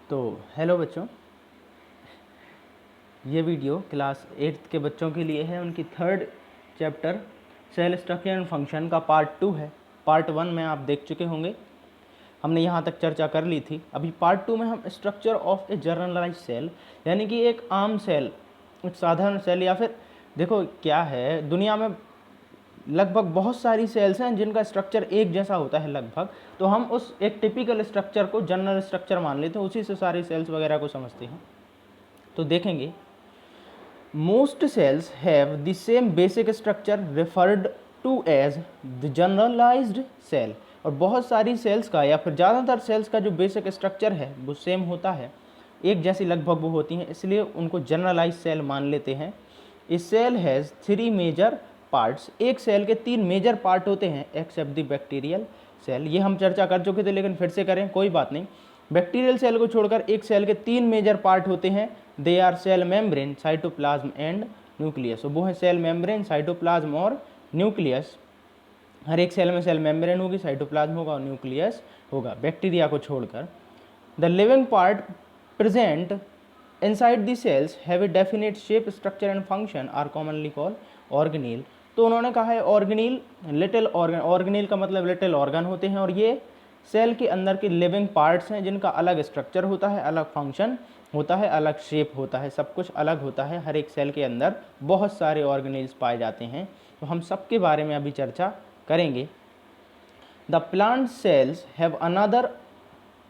तो हेलो बच्चों, ये वीडियो क्लास 8th के बच्चों के लिए है। उनकी third chapter cell structure and function का पार्ट 2 है। पार्ट 1 में आप देख चुके होंगे, हमने यहाँ तक चर्चा कर ली थी। अभी पार्ट 2 में हम structure of a generalise cell, यानी कि एक आम सेल, एक साधारण सेल, या फिर देखो क्या है, दुनिया में लगभग बहुत सारी सेल्स हैं जिनका स्ट्रक्चर एक जैसा होता है लगभग, तो हम उस एक टिपिकल स्ट्रक्चर को जनरल स्ट्रक्चर मान लेते हैं, उसी से सारी सेल्स वगैरह को समझते हैं। तो देखेंगे, most cells have the same basic structure referred to as the generalised cell. और बहुत सारी सेल्स का या फिर ज़्यादातर सेल्स का जो बेसिक स्ट्रक्चर है वो सेम होता है, एक जैसी लगभग वो होती हैं, इसलिए उनको जनरलाइज सेल मान लेते हैं। ए सेल हैज़ 3 मेजर पार्ट्स। एक सेल के 3 मेजर पार्ट होते हैं एक्सेप्ट द बैक्टीरियल सेल। ये हम चर्चा कर चुके थे, लेकिन फिर से करें, कोई बात नहीं। बैक्टीरियल सेल को छोड़कर एक सेल के 3 मेजर पार्ट होते हैं। They are cell membrane, cytoplasm and nucleus. वो है सेल मेम्ब्रेन, साइटोप्लाज्म और न्यूक्लियस। हर एक सेल में सेल मेम्ब्रेन होगी, साइटोप्लाज्म होगा और न्यूक्लियस होगा, बैक्टीरिया को छोड़कर। The living part present inside the cells have a definite shape, structure and function are commonly called organelle. तो उन्होंने कहा है ऑर्गेनील, लिटिल ऑर्गन, ऑर्गेनील का मतलब लिटिल ऑर्गन होते हैं, और ये सेल के अंदर के लिविंग पार्ट्स हैं जिनका अलग स्ट्रक्चर होता है, अलग फंक्शन होता है, अलग शेप होता है, सब कुछ अलग होता है। हर एक सेल के अंदर बहुत सारे ऑर्गेनील्स पाए जाते हैं, तो हम सबके बारे में अभी चर्चा करेंगे। The plant cells have another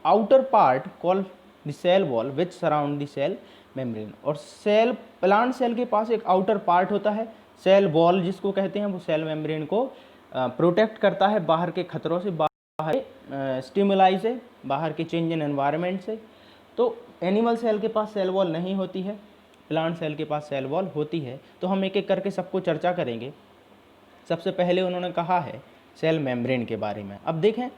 outer part called the cell wall which surround the cell membrane. और सेल, प्लांट सेल के पास एक आउटर पार्ट होता है, सेल वॉल जिसको कहते हैं, वो सेल मेम्ब्रेन को प्रोटेक्ट करता है बाहर के खतरों से, बाहर स्टिमुलाई से, बाहर के चेंज इन एनवायरनमेंट से। तो एनिमल सेल के पास सेल वॉल नहीं होती है, प्लांट सेल के पास सेल वॉल होती है। तो हम एक एक करके सबको चर्चा करेंगे। सबसे पहले उन्होंने कहा है सेल मेम्ब्रेन के बारे में। अब देखें,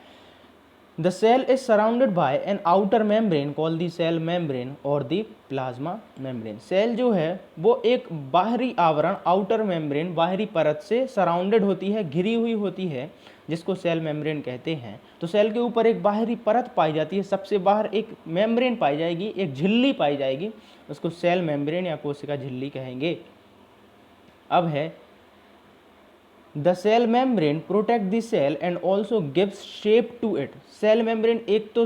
the cell is surrounded by an outer membrane called the cell membrane और द प्लाज्मा मेम्ब्रेन। सेल जो है वो एक बाहरी आवरण, आउटर मेम्ब्रेन, बाहरी परत से सराउंडेड होती है, घिरी हुई होती है, जिसको सेल मेम्ब्रेन कहते हैं। तो सेल के ऊपर एक बाहरी परत पाई जाती है, सबसे बाहर एक मेम्ब्रेन पाई जाएगी, एक झिल्ली पाई जाएगी, उसको सेल मेम्ब्रेन या कोशिका झिल्ली कहेंगे। अब है, the cell membrane protect the cell and also gives shape to it. Cell membrane एक तो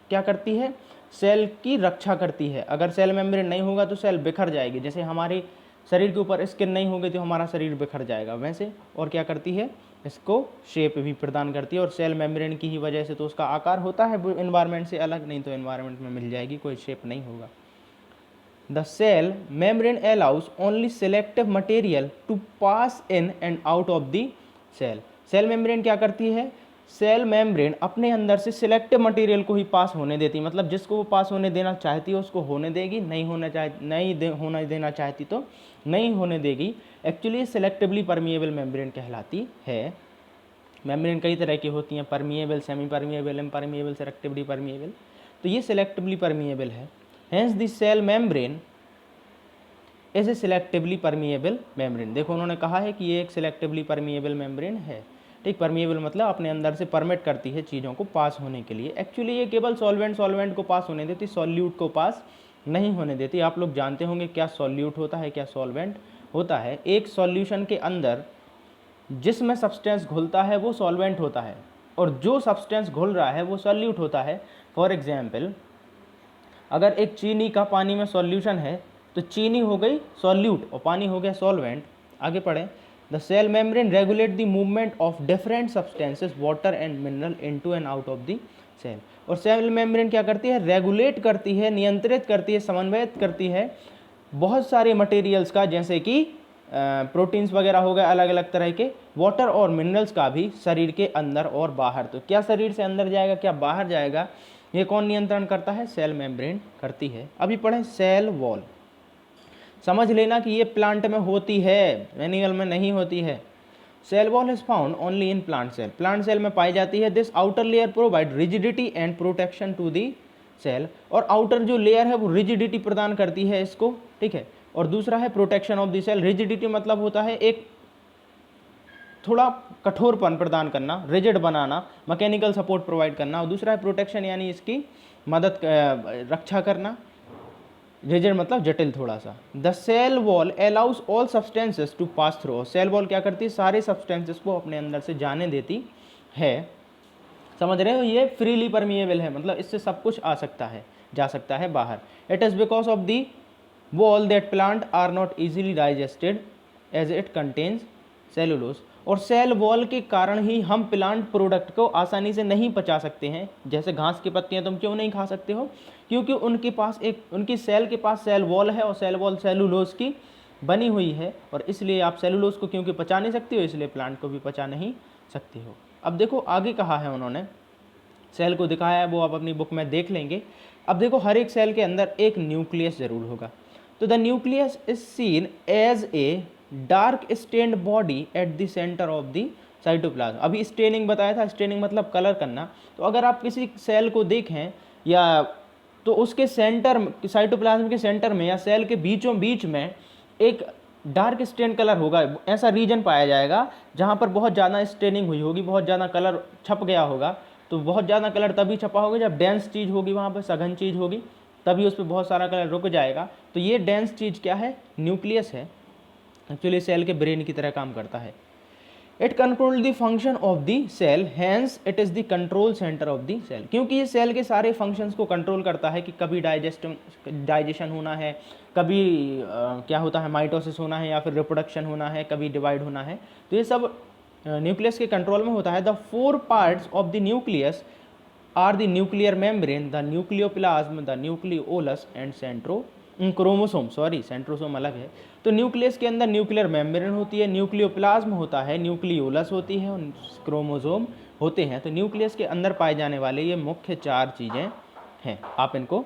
क्या करती है, सेल की रक्षा करती है। अगर सेल मेम्ब्रेन नहीं होगा तो सेल बिखर जाएगी, जैसे हमारे शरीर के ऊपर स्किन नहीं होगी तो हमारा शरीर बिखर जाएगा, वैसे। और क्या करती है, इसको शेप भी प्रदान करती है, और सेल मेम्ब्रेन की ही वजह से तो उसका आकार होता है वो एनवायरनमेंट से अलग, नहीं तो एनवायरनमेंट में मिल जाएगी, कोई शेप नहीं होगा। The cell membrane allows only selective material to pass in and out of the cell. Cell membrane क्या करती है, सेल मेम्ब्रेन अपने अंदर से सिलेक्टिव मटेरियल को ही पास होने देती है, मतलब जिसको वो पास होने देना चाहती है उसको होने देगी, नहीं होने देना चाहती तो नहीं होने देगी। एक्चुअली सिलेक्टिवली परमिएबल मेम्ब्रेन कहलाती है। मेम्ब्रेन कई तरह की होती हैं, permeable, semi permeable, impermeable, selectively permeable. तो ये सिलेक्टिवली परमिएबल है। Hence the cell membrane is a selectively permeable membrane। देखो उन्होंने कहा है कि ये एक selectively permeable membrane है। ठीक, परमिएबल मतलब अपने अंदर से परमिट करती है चीज़ों को पास होने के लिए। एक्चुअली ये केवल सॉल्वेंट को पास होने देती, सॉल्यूट को पास नहीं होने देती। आप लोग जानते होंगे क्या सॉल्यूट होता है, क्या सॉल्वेंट होता है। एक सॉल्यूशन के अंदर जिसमें सब्सटेंस घुलता है वो सॉल्वेंट होता है, और जो सब्सटेंस घुल रहा है वो सॉल्यूट होता है। फॉर एग्जाम्पल, अगर एक चीनी का पानी में सॉल्यूशन है तो चीनी हो गई सॉल्यूट और पानी हो गया सॉल्वेंट। आगे पढ़ें, the cell membrane regulate the movement of different substances, water and mineral, into and out of the cell. और सेल मेम्ब्रेन क्या करती है, रेगुलेट करती है, नियंत्रित करती है, समन्वयित करती है बहुत सारे मटेरियल्स का, जैसे कि प्रोटीन्स वगैरह हो गए अलग अलग तरह के, वाटर और मिनरल्स का भी, शरीर के अंदर और बाहर। तो क्या शरीर से अंदर जाएगा, क्या बाहर जाएगा, ये कौन नियंत्रण करता है, सेल मेम्ब्रेन करती है। अभी पढ़ें सेल वॉल। समझ लेना कि ये प्लांट में होती है, एनिमल में नहीं होती है। Cell wall is found only in plant cell. Plant cell में पाई जाती है। This outer layer provide rigidity and protection to the cell. और आउटर जो लेयर है वो रिजिडिटी प्रदान करती है इसको, ठीक है। और दूसरा है protection of the cell. Rigidity मतलब होता है एक थोड़ा कठोरपन प्रदान करना, रिजिड बनाना, मैकेनिकल सपोर्ट प्रोवाइड करना, और दूसरा है प्रोटेक्शन यानी इसकी मदद रक्षा करना, रिजिड मतलब जटिल थोड़ा सा। The cell wall allows all substances to pass through, cell wall क्या करती है, सारे सब्सटेंसेस को अपने अंदर से जाने देती है, समझ रहे हो, ये फ्रीली परमिएबल है, मतलब इससे सब कुछ आ सकता है, जा सकता है बाहर। It is because of the wall that plant are not easily digested as it contains cellulose, और सेल वॉल के कारण ही हम प्लांट प्रोडक्ट को आसानी से नहीं पचा सकते हैं। जैसे घास की पत्तियां तुम क्यों नहीं खा सकते हो, क्योंकि उनकी सेल के पास सेल वॉल है, और सेल वॉल सेलुलोज की बनी हुई है, और इसलिए आप सेलुलोज को क्योंकि पचा नहीं सकते हो, इसलिए प्लांट को भी पचा नहीं सकते हो। अब देखो आगे कहा है उन्होंने, सेल को दिखाया है, वो आप अपनी बुक में देख लेंगे। अब देखो हर एक सेल के अंदर एक न्यूक्लियस जरूर होगा। तो the nucleus is seen as a dark stained body at the centre of the cytoplasm. अभी स्टेनिंग बताया था, स्टेनिंग मतलब कलर करना। तो अगर आप किसी सेल को देखें या तो उसके सेंटर, साइटोप्लाज्म के सेंटर में या सेल के बीचों बीच में एक डार्क स्टेन कलर होगा, ऐसा रीजन पाया जाएगा जहाँ पर बहुत ज़्यादा स्टेनिंग हुई होगी, बहुत ज़्यादा कलर छप गया होगा। तो बहुत ज़्यादा कलर तभी छपा होगा जब डेंस चीज़ होगी, वहाँ पर सघन चीज़ होगी, तभी उस पर बहुत सारा कलर रुक जाएगा। तो ये डेंस चीज़ क्या है, न्यूक्लियस है। एक्चुअली सेल के ब्रेन की तरह काम करता है। It control the function of the cell, hence it is the control centre of the cell, क्योंकि ये सेल के सारे फंक्शंस को कंट्रोल करता है कि कभी डाइजेशन होना है, कभी क्या होता है माइटोसिस होना है, या फिर रिप्रोडक्शन होना है, कभी डिवाइड होना है। तो ये सब न्यूक्लियस के कंट्रोल में होता है। The 4 parts of the nucleus are the nuclear membrane, the nucleoplasm, the nucleolus and chromosome, sorry centrosome अलग है। तो न्यूक्लियस के अंदर न्यूक्लियर मेम्ब्रेन होती है, न्यूक्लियोप्लाज्म होता है, न्यूक्लियोलस होती है, और क्रोमोसोम होते हैं। तो न्यूक्लियस के अंदर पाए जाने वाले ये मुख्य 4 चीज़ें हैं, आप इनको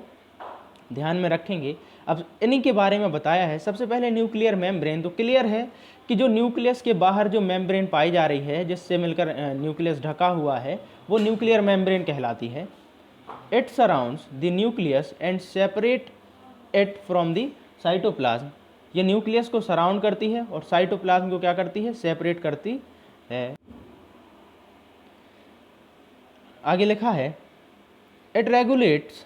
ध्यान में रखेंगे। अब इन्हीं के बारे में बताया है। सबसे पहले न्यूक्लियर मेम्ब्रेन, तो क्लियर है कि जो न्यूक्लियस के बाहर जो मेम्ब्रेन पाई जा रही है, जिससे मिलकर न्यूक्लियस ढका हुआ है, वो न्यूक्लियर मेम्ब्रेन कहलाती है। It surrounds the nucleus and separate it from the cytoplasm, ये न्यूक्लियस को सराउंड करती है और साइटोप्लाज्म को क्या करती है, सेपरेट करती है। आगे लिखा है it regulates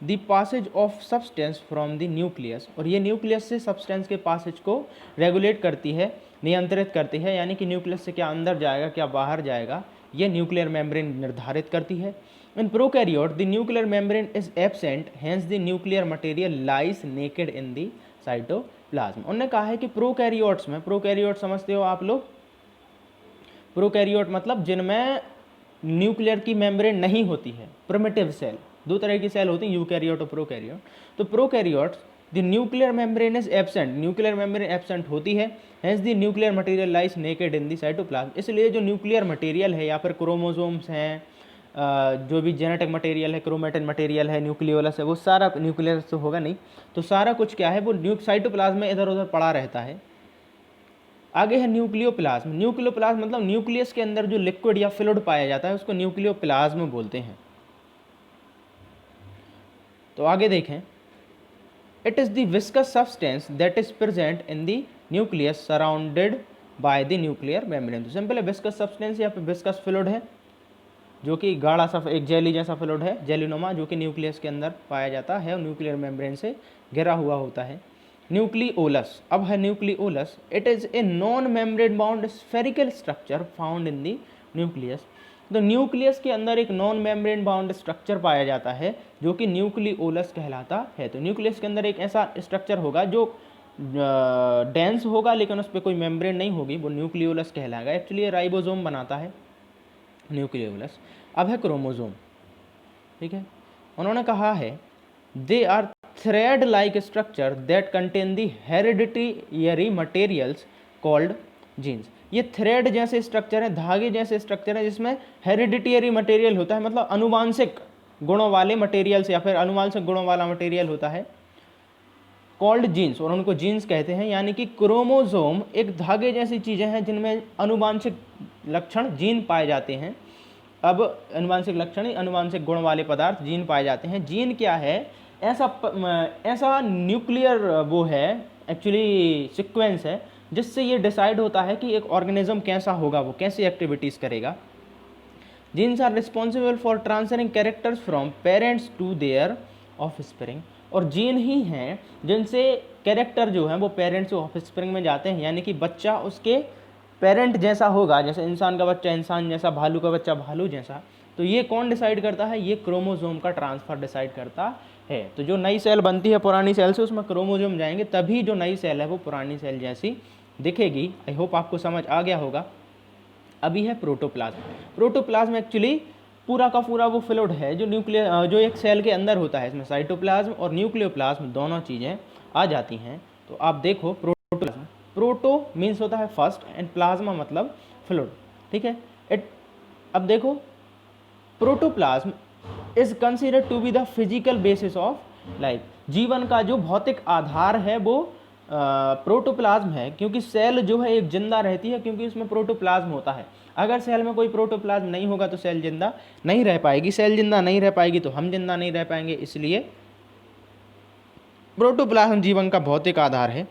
the passage of substance from the nucleus, और ये न्यूक्लियस से सब्सटेंस के पासेज को रेगुलेट करती है, नियंत्रित करती है, यानी कि न्यूक्लियस से क्या अंदर जाएगा क्या बाहर जाएगा, ये न्यूक्लियर मेम्ब्रेन निर्धारित करती है। In prokaryote the nuclear membrane is absent, hence the nuclear material lies naked in the cytoplasm. उन्होंने कहा है कि प्रोकैरियोट्स में, प्रोकैरियोट समझते हो आप लोग, प्रोकैरियोट मतलब जिनमें न्यूक्लियर की मेम्ब्रेन नहीं होती है, प्रिमिटिव सेल। 2 तरह की सेल होती हैं, यूकैरियोट और प्रोकैरियोट। तो prokaryotes the nuclear membrane is absent, nuclear membrane absent होती है, hence the nuclear material lies naked in the cytoplasm. इसलिए जो न्यूक्लियर मटेरियल है या फिर क्रोमोसोम्स हैं, जो भी जेनेटिक मटेरियल है, क्रोमेटिन मटेरियल है, न्यूक्लियोलस है, वो सारा, न्यूक्लियस तो होगा नहीं, तो सारा कुछ क्या है वो साइटोप्लाज्म में इधर उधर पड़ा रहता है। आगे है न्यूक्लियोप्लाज्म। न्यूक्लियोप्लाज्म मतलब न्यूक्लियस के अंदर जो लिक्विड या फ्लूइड पाया जाता है उसको न्यूक्लियोप्लाज्म बोलते हैं। तो आगे देखें, it is the viscous substance that is present in the nucleus surrounded by the nuclear membrane. तो सिंपल है, विस्कस सब्सटेंस या फिर विस्कस फ्लूइड है, जो कि गाढ़ा सा एक जेली जैसा फ्लूइड है, जेलीनुमा, जो कि न्यूक्लियस के अंदर पाया जाता है और न्यूक्लियर मेम्ब्रेन से घिरा हुआ होता है। न्यूक्लियोलस, अब है nucleolus, it is a non membrane bound spherical structure found in the nucleus. तो न्यूक्लियस के अंदर एक नॉन मेम्ब्रेन बाउंड स्ट्रक्चर पाया जाता है जो कि न्यूक्लियोलस कहलाता है। तो न्यूक्लियस के अंदर एक ऐसा स्ट्रक्चर होगा जो डेंस होगा लेकिन उस पर कोई मेम्ब्रेन नहीं होगी, वो न्यूक्लियोलस कहलाएगा। एक्चुअली राइबोसोम बनाता है न्यूक्लियोलस। अब है क्रोमोसोम, ठीक है। उन्होंने कहा है they are thread like structure that contain the hereditary materials called genes. ये थ्रेड जैसे स्ट्रक्चर है, धागे जैसे स्ट्रक्चर है, जिसमें हेरिडिटरी मटेरियल होता है, मतलब अनुवांशिक गुणों वाले मटेरियल या फिर अनुवांशिक गुणों वाला मटेरियल होता है, कॉल्ड जीन्स, और उनको जीन्स कहते हैं। यानी कि क्रोमोसोम एक धागे जैसी चीज़ें हैं जिनमें अनुवांशिक लक्षण जीन पाए जाते हैं। अब अनुवांशिक लक्षण, अनुवांशिक गुण वाले पदार्थ जीन पाए जाते हैं। जीन क्या है, ऐसा न्यूक्लियर वो है एक्चुअली सीक्वेंस है जिससे ये डिसाइड होता है कि एक ऑर्गेनिज्म कैसा होगा, वो कैसी एक्टिविटीज़ करेगा। Genes are responsible for transferring characters from parents to their offspring, और जीन ही हैं जिनसे कैरेक्टर जो है वो पेरेंट्स से ऑफस्प्रिंग में जाते हैं, यानी कि बच्चा उसके पेरेंट जैसा होगा, जैसे इंसान का बच्चा इंसान जैसा, भालू का बच्चा भालू जैसा। तो ये कौन डिसाइड करता है? ये क्रोमोसोम का ट्रांसफ़र डिसाइड करता है। तो जो नई सेल बनती है पुरानी सेल से, उसमें क्रोमोसोम जाएंगे, तभी जो नई सेल है वो पुरानी सेल जैसी दिखेगी। आई होप आपको समझ आ गया होगा। अभी है प्रोटोप्लाज्म। प्रोटोप्लाज्म एक्चुअली पूरा का पूरा वो फ्लूइड है जो जो एक सेल के अंदर होता है। इसमें साइटोप्लाज्म और न्यूक्लियोप्लाज्म दोनों चीज़ें आ जाती हैं। तो आप देखो प्रोटोप्लाज्म, प्रोटो मीन्स होता है फर्स्ट एंड प्लाज्मा मतलब फ्लूइड, ठीक है। अब देखो protoplasm is considered to be the physical basis of life. जीवन का जो भौतिक आधार है वो प्रोटोप्लाज्म है, क्योंकि सेल जो है एक जिंदा रहती है क्योंकि उसमें प्रोटोप्लाज्म होता है। अगर सेल में कोई प्रोटोप्लाज्म नहीं होगा तो सेल जिंदा नहीं रह पाएगी, सेल जिंदा नहीं रह पाएगी तो हम जिंदा नहीं रह पाएंगे। इसलिए प्रोटोप्लाज्म जीवन का भौतिक आधार है।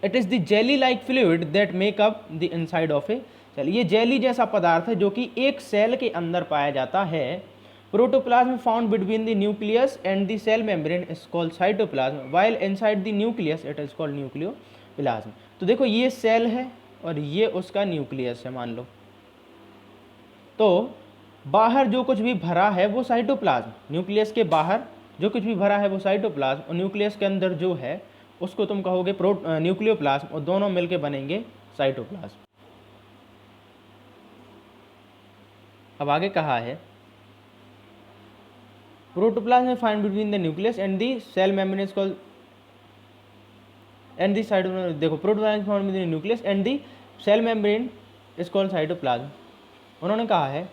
It is the jelly like fluid that make up the inside of a cell. ये जेली जैसा पदार्थ है जो कि एक सेल के अंदर पाया जाता है। Protoplasm found between the nucleus and the cell membrane is called cytoplasm, while inside the nucleus it is called nucleoplasm. तो देखो ये सेल है और ये उसका न्यूक्लियस है मान लो। तो बाहर जो कुछ भी भरा है वो साइटोप्लाज्म, न्यूक्लियस के बाहर जो कुछ भी भरा है वो साइटोप्लाज्म, और न्यूक्लियस के अंदर जो है उसको तुम कहोगे न्यूक्लियोप्लाज्म, और दोनों मिलके बनेंगे साइटोप्लाज्म। अब आगे कहा है protoplasm find between the nucleus and the cell membrane is called and the cytoplasm. देखो protoplasm found between the nucleus and the cell membrane is called cytoplasm. उन्होंने कहा है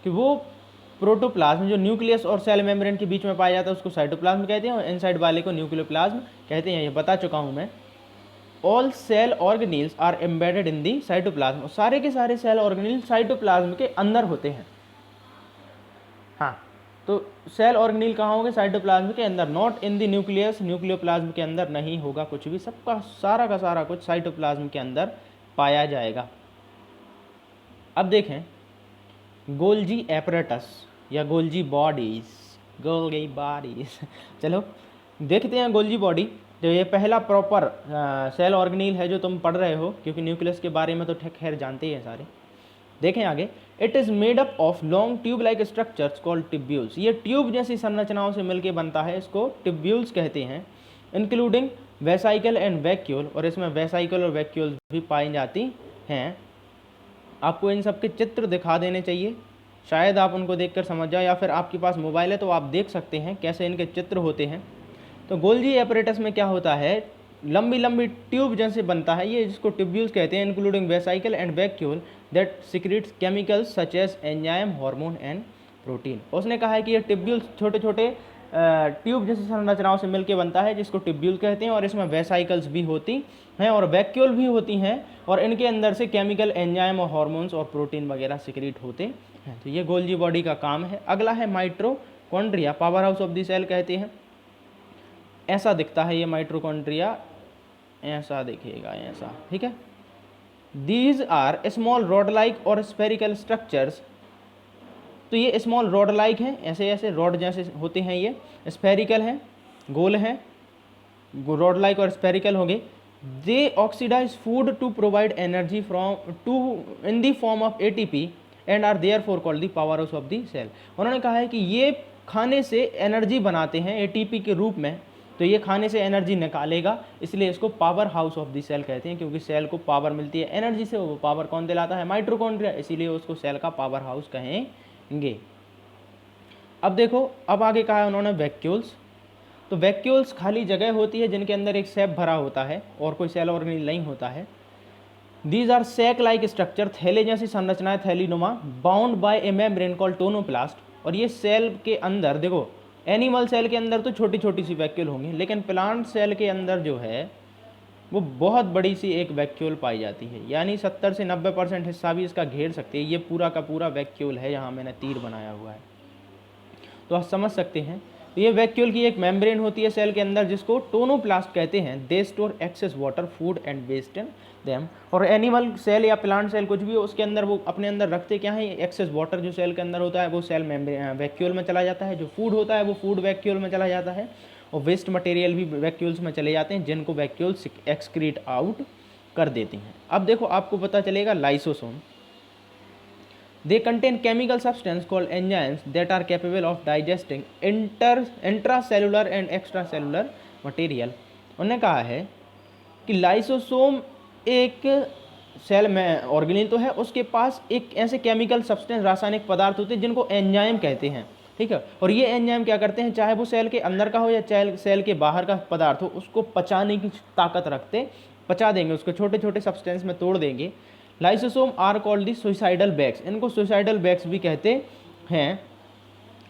कि वो प्रोटोप्लाज्म जो न्यूक्लियस और सेल मेम्ब्रेन के बीच में पाया जाता है उसको साइटोप्लाज्म कहते हैं, और इनसाइड वाले को न्यूक्लियोप्लाज्म कहते हैं। ये बता चुका हूँ मैं। All cell organelles are embedded in the cytoplasm, और सारे के सारे सेल ऑर्गेनील साइटोप्लाज्म के अंदर होते हैं। हाँ, तो सेल ऑर्गेनील कहाँ होंगे? साइटोप्लाज्म के अंदर, not in the nucleus. Nucleoplasm के अंदर नहीं होगा कुछ भी, सबका सारा का सारा कुछ साइटोप्लाज्म के अंदर पाया जाएगा। अब देखें गोल्जी एपरेटस या गोल्जी बॉडीज, चलो देखते हैं गोल्जी बॉडी। तो ये पहला प्रॉपर सेल ऑर्गेनील है जो तुम पढ़ रहे हो, क्योंकि न्यूक्लियस के बारे में तो खैर जानते ही हैं सारे। देखें आगे, it is made up of long tube like structures called tubules. ये ट्यूब जैसी संरचनाओं से मिलकर बनता है, इसको टिब्यूल्स कहते हैं। इंक्लूडिंग वेसाइकल एंड वैक्यूल, और इसमें वेसाइकल और वैक्यूल्स भी पाई जाती हैं। आपको इन सब के चित्र दिखा देने चाहिए, शायद आप उनको देखकर समझ जाओ, या फिर आपके पास मोबाइल है तो आप देख सकते हैं कैसे इनके चित्र होते हैं। तो गोल्जी एपरेटस में क्या होता है, लंबी लंबी ट्यूब जैसे बनता है ये, जिसको ट्यूब्यूल्स कहते हैं। Including vesicle and vacuole that secretes chemicals such as enzyme, hormone and protein. उसने कहा है कि ये ट्यूब्यूल्स छोटे छोटे ट्यूब जैसी संरचनाओं से मिलकर बनता है, जिसको ट्यूब्यूल कहते हैं, और इसमें वेसाइकल्स भी होती हैं और वैक्यूल भी होती हैं, और इनके अंदर से केमिकल, एंजाइम और हार्मोन्स और प्रोटीन वगैरह सिक्रीट होते हैं। तो ये गोल्जी बॉडी का काम है। अगला है mitochondria, power house of the cell कहते हैं। ऐसा दिखता है ये माइटोकॉन्ड्रिया, ऐसा दिखेगा, ऐसा, ठीक है। These are small rod like और स्फेरिकल स्ट्रक्चर्स। तो ये स्मॉल रॉड लाइक हैं, ऐसे ऐसे रॉड जैसे होते हैं। ये स्फेरिकल हैं, गोल हैं, रॉड लाइक और स्फेरिकल होंगे। They oxidise food to provide energy from to in the form of ATP and are therefore called the power house of the cell. उन्होंने कहा है कि ये खाने से एनर्जी बनाते हैं एटीपी के रूप में, तो ये खाने से एनर्जी निकालेगा, इसलिए इसको power house of the cell कहते हैं, क्योंकि सेल को पावर मिलती है एनर्जी से। वो पावर कौन दिलाता है? माइटोकॉन्ड्रिया, इसीलिए उसको सेल का पावर हाउस कहेंगे। अब देखो, अब आगे कहा है उन्होंने वैक्यूल्स। तो वैक्यूल्स खाली जगह होती है जिनके अंदर एक सैप भरा होता है और कोई सेल ऑर्गेनील नहीं होता है। These are sac like structure, थैले जैसी संरचनाएं, थैलीनुमा, bound by a membrane called tonoplast. और ये सेल के अंदर देखो, एनिमल सेल के अंदर तो छोटी छोटी सी वैक्यूल होंगी, लेकिन प्लांट सेल के अंदर जो है वो बहुत बड़ी सी एक वैक्यूल पाई जाती है, यानी 70 से 90% हिस्सा भी इसका घेर सकती है। ये पूरा का पूरा वैक्यूल है, यहाँ मैंने तीर बनाया हुआ है। तो आप समझ सकते हैं तो ये वैक्यूल की एक मेम्ब्रेन होती है सेल के अंदर जिसको टोनोप्लास्ट कहते हैं। They store excess water, food and waste in them. और एनिमल सेल या प्लांट सेल कुछ भी हो उसके अंदर वो अपने अंदर रखते क्या है, एक्सेस वाटर जो सेल के अंदर होता है वो सेल मेम्ब्रेन वैक्यूल में चला जाता है, जो फूड होता है वो फूड वैक्यूल में चला जाता है, और वेस्ट मटेरियल भी वैक्यूल्स में चले जाते हैं जिनको वैक्यूल्स एक्सक्रीट आउट कर देती हैं। अब देखो आपको पता चलेगा lysosome, they contain chemical substance called enzymes that are capable of digesting intracellular and extracellular material। उन्होंने कहा है कि लाइसोसोम एक सेल में ऑर्गेनिल तो है, उसके पास एक ऐसे केमिकल सब्सटेंस रासायनिक पदार्थ होते हैं जिनको एंजाइम कहते हैं, ठीक है। और ये एंजाइम क्या करते हैं, चाहे वो सेल के अंदर का हो या सेल के बाहर का पदार्थ हो, उसको पचाने की ताकत रखते, पचा देंगे, उसको छोटे छोटे सब्सटेंस में तोड़ देंगे। Lysosome are called the suicidal bags, इनको सुसाइडल बैग्स भी कहते हैं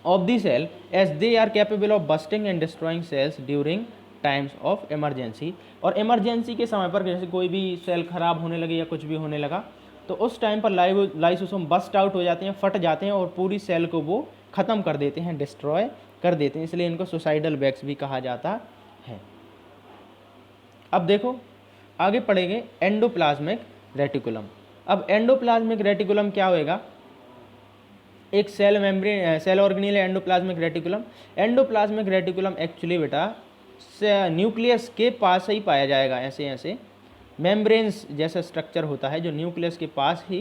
of the cell as they are capable of busting and destroying cells during times of emergency. और इमरजेंसी के समय पर जैसे कोई भी सेल खराब होने लगे या कुछ भी होने लगा तो उस टाइम पर लाइसोसोम बस्ट आउट हो जाते हैं, फट जाते हैं और पूरी सेल को वो ख़त्म कर देते हैं, डिस्ट्रॉय कर देते हैं, इसलिए इनको सुसाइडल बैग्स भी कहा जाता है। अब देखो आगे पढ़ेंगे एंडोप्लाज्मिक रेटिकुलम। अब एंडोप्लाज्मिक रेटिकुलम क्या होएगा, एक सेल मेम्ब्रेन सेल ऑर्गेनेल है endoplasmic reticulum. Endoplasmic reticulum actually बेटा न्यूक्लियस के पास ही पाया जाएगा, ऐसे ऐसे मेम्ब्रेन्स जैसा स्ट्रक्चर होता है जो न्यूक्लियस के पास ही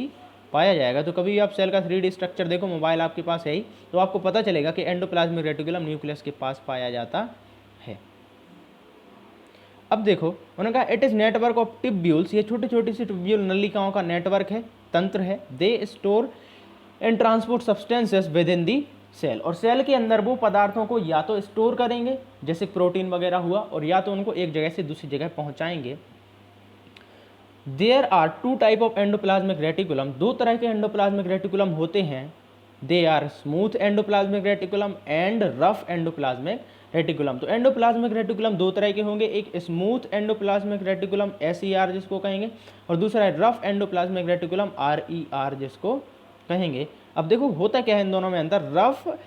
पाया जाएगा। तो कभी भी आप सेल का 3D स्ट्रक्चर देखो, मोबाइल आपके पास है ही, तो आपको पता चलेगा कि एंडोप्लाज्मिक रेटिकुलम न्यूक्लियस के पास पाया जाता है। अब देखो उन्होंने कहा it is network of tubules, ये छोटी छोटी सी ट्यूब्यूल नलिकाओं का नेटवर्क है, तंत्र है। They store and transport substances within the cell, और सेल के अंदर वो पदार्थों को या तो स्टोर करेंगे जैसे प्रोटीन वगैरह हुआ, और या तो उनको एक जगह से दूसरी जगह पहुंचाएंगे। There are 2 type of endoplasmic reticulum, 2 तरह के एंडोप्लाज्मिक रेटिकुलम होते हैं। They are smooth endoplasmic reticulum and rough endoplasmic reticulum. तो एंडोप्लाज्मिक रेटिकुलम 2 तरह के होंगे, एक स्मूथ एंडोप्लाज्मिक रेटिकुलम SER जिसको कहेंगे, और दूसरा है रफ एंडोप्लाज्मिक रेटिकुलम RER जिसको कहेंगे। अब देखो होता क्या है इन दोनों में अंतर। Rough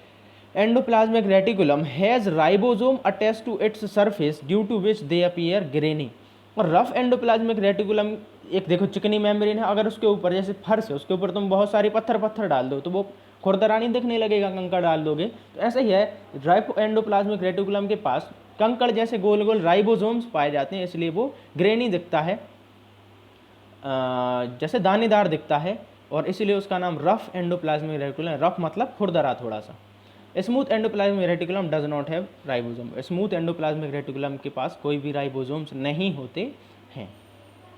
endoplasmic reticulum has ribosome attached to its surface due to which they appear grainy. और रफ एंडोप्लाज्मिक रेटिकुलम एक देखो चिकनी मेम्ब्रेन है, अगर उसके ऊपर जैसे फर्श है उसके ऊपर तुम बहुत सारे पत्थर डाल दो तो वो खुरदरानी दिखने लगेगा, कंकड़ डाल दोगे, तो ऐसा ही है रफ एंडोप्लाज्मिक रेटिकुलम के पास कंकड़ जैसे गोल गोल राइबोसोम्स पाए जाते हैं, इसलिए वो ग्रेनी दिखता है, जैसे दानेदार दिखता है, और इसीलिए उसका नाम रफ एंडोप्लाज्मिक रेटिकुलम। रफ मतलब खुरदरा थोड़ा सा। Smooth endoplasmic reticulum does not have ribosome, smooth endoplasmic reticulum के पास कोई भी राइबोसोम्स नहीं होते हैं,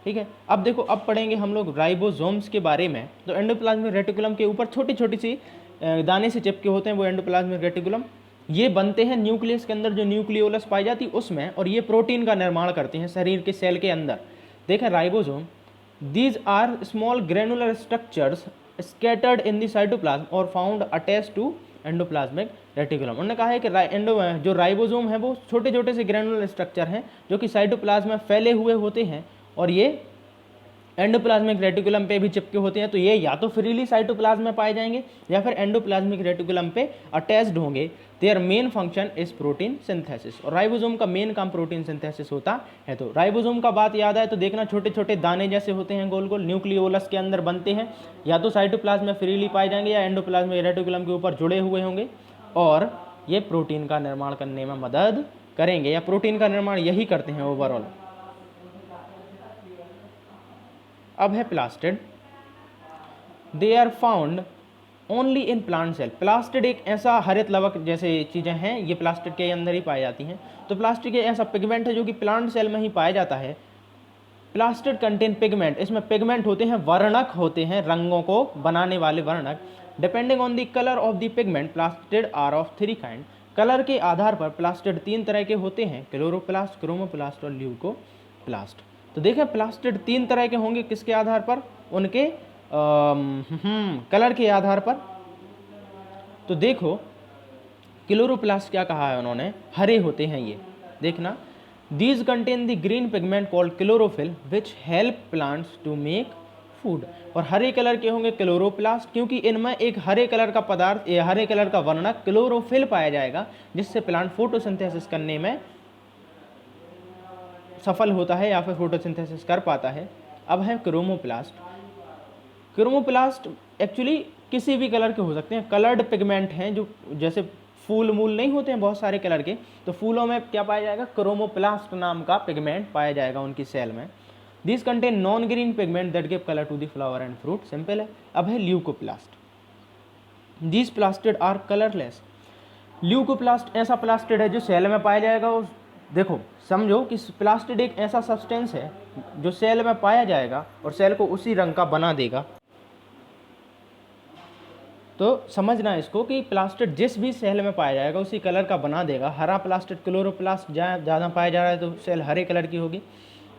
ठीक है। अब देखो अब पढ़ेंगे हम लोग राइबोसोम्स के बारे में। तो एंडोप्लाज्मिक रेटिकुलम के ऊपर छोटी छोटी सी दाने से चिपके होते हैं वो एंडोप्लाज्मिक रेटिकुलम, ये बनते हैं न्यूक्लियस के अंदर जो न्यूक्लियोलस पाई जाती है उसमें, और ये प्रोटीन का निर्माण करते हैं शरीर के सेल के अंदर। देखें ribosome, these are small granular structures scattered in the cytoplasm और found attach to endoplasmic reticulum. उन्होंने कहा है कि जो राइबोसोम है वो छोटे छोटे से ग्रेनुलर स्ट्रक्चर हैं जो कि साइटोप्लाज्म में फैले हुए होते हैं, और ये एंडोप्लाज्मिक रेटिकुलम पे भी चिपके होते हैं। तो ये या तो फ्रीली साइटोप्लाज्म में पाए जाएंगे या फिर एंडोप्लाज्मिक रेटिकुलम पे अटैच्ड होंगे। Their main function is protein synthesis, और राइबोसोम का मेन काम प्रोटीन सिंथेसिस होता है। तो राइबोसोम का बात याद आए तो देखना छोटे छोटे दाने जैसे होते हैं गोल गोल, न्यूक्लियोलस के अंदर बनते हैं, या तो साइटोप्लाज्म में फ्रीली पाए जाएंगे या एंडोप्लाज्मिक रेटिकुलम के ऊपर जुड़े हुए होंगे, और ये प्रोटीन का निर्माण करने में मदद करेंगे, या प्रोटीन का निर्माण यही करते हैं ओवरऑल। अब है plastid, they are found only in plant cell. Plastid एक ऐसा हरित लवक जैसे चीज़ें हैं, ये प्लास्टिड के अंदर ही पाई जाती हैं। तो प्लास्टिड एक ऐसा पिगमेंट है जो कि प्लांट सेल में ही पाया जाता है। प्लास्टिड कंटेन पिगमेंट, इसमें पिगमेंट होते हैं, वर्णक होते हैं, रंगों को बनाने वाले वर्णक। Depending on the colour of the pigment plastid are of 3 kind. Colour के आधार पर प्लास्टिड 3 तरह के होते हैं, क्लोरोप्लास्ट, क्रोमोप्लास्ट और ल्यूकोप्लास्ट। तो देखें प्लास्टिड 3 तरह के होंगे, किसके आधार पर, उनके कलर के आधार पर। तो देखो क्लोरोप्लास्ट क्या कहा है उन्होंने, हरे होते हैं ये, देखना these contain the green pigment called chlorophyll which help plants to make food. और हरे कलर के होंगे क्लोरोप्लास्ट, क्योंकि इनमें एक हरे कलर का पदार्थ या हरे कलर का वर्णक क्लोरोफिल पाया जाएगा, जिससे प्लांट फोटोसिंथेसिस करने में सफल होता है या फिर फोटोसिंथेसिस कर पाता है। अब है क्रोमोप्लास्ट। क्रोमोप्लास्ट एक्चुअली किसी भी कलर के हो सकते हैं, कलर्ड पिगमेंट हैं, जो जैसे फूल मूल नहीं होते हैं बहुत सारे कलर के, तो फूलों में क्या पाया जाएगा, क्रोमोप्लास्ट नाम का पिगमेंट पाया जाएगा उनकी सेल में। This contain non green pigment that give colour to the flower and fruit. Simple है। अब है leucoplast. These plastid are colourless. Leucoplast ऐसा प्लास्टिड है जो सेल में पाया जाएगा। और देखो समझो कि प्लास्टिड एक ऐसा सब्सटेंस है जो सेल में पाया जाएगा और सेल को उसी रंग का बना देगा। तो समझना इसको कि प्लास्टिड जिस भी सेल में पाया जाएगा उसी कलर का बना देगा। हरा प्लास्टिड क्लोरोप्लास्ट ज़्यादा पाया जा रहा है तो सेल हरे कलर की होगी।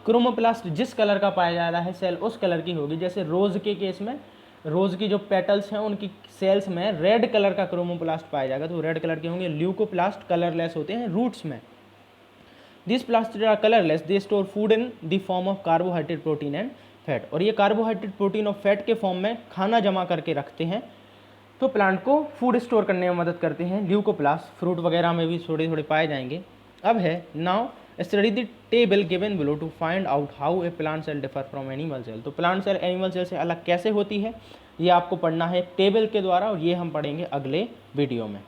क्रोमोप्लास्ट जिस कलर का पाया जा रहा है सेल उस कलर की होगी। जैसे रोज़ के केस में रोज़ की जो पेटल्स हैं उनकी सेल्स में रेड कलर का क्रोमोप्लास्ट पाया जाएगा तो रेड कलर के होंगे। ल्यूकोप्लास्ट कलरलेस होते हैं रूट्स में। This plastid are colourless, they store food in the form of carbohydrate, protein and fat. और ये कार्बोहाइड्रेट, प्रोटीन और फैट के फॉर्म में खाना जमा करके रखते हैं, तो प्लांट को फूड स्टोर करने में मदद करते हैं। ल्यूकोप्लास्ट फ्रूट वगैरह में भी थोड़े थोड़े पाए जाएंगे। अब है now study the table given below to find out how a plant cell differ from animal cell. तो प्लांट सेल एनिमल सेल से अलग कैसे होती है ये आपको पढ़ना है टेबल के द्वारा, और ये हम पढ़ेंगे अगले वीडियो में।